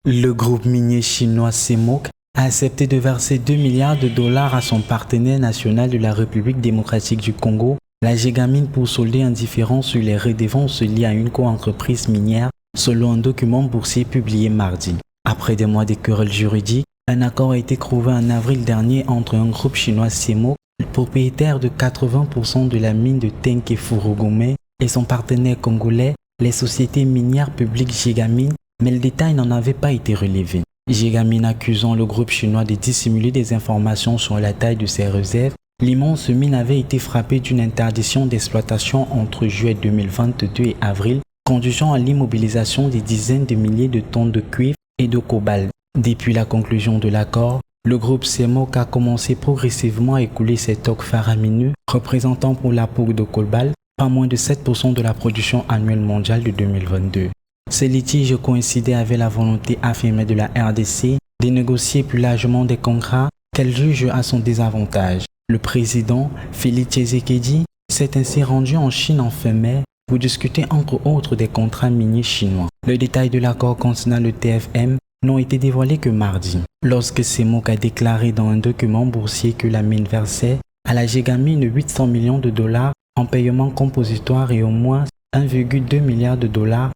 Le groupe minier chinois CMOC a accepté de verser 2 milliards de dollars à son partenaire national de la République démocratique du Congo, la Gégamine, pour solder un différend sur les redevances liées à une co-entreprise minière, selon un document boursier publié mardi. Après des mois de querelles juridiques, un accord a été trouvé en avril dernier entre un groupe chinois CMOC, propriétaire de 80% de la mine de Tenke-Fungurume, et son partenaire congolais, les sociétés minières publiques Gégamine, mais le détail n'en avait pas été relevé. Gégamine accusant le groupe chinois de dissimuler des informations sur la taille de ses réserves, l'immense mine avait été frappée d'une interdiction d'exploitation entre juillet 2022 et avril, conduisant à l'immobilisation des dizaines de milliers de tonnes de cuivre et de cobalt. Depuis la conclusion de l'accord, le groupe CMOC a commencé progressivement à écouler ses stocks faramineux, représentant pour la poudre de cobalt pas moins de 7% de la production annuelle mondiale de 2022. Ces litiges coïncidaient avec la volonté affirmée de la RDC de négocier plus largement des contrats qu'elle juge à son désavantage. Le président, Félix Tshisekedi, s'est ainsi rendu en Chine en fin mai pour discuter entre autres des contrats miniers chinois. Le détail de l'accord concernant le TFM n'ont été dévoilés que mardi, lorsque CMOC a déclaré dans un document boursier que la mine versait à la Gégamine 800 millions de dollars en paiement compositoire et au moins 1,2 milliard de dollars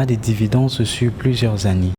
de dividendes sur plusieurs années.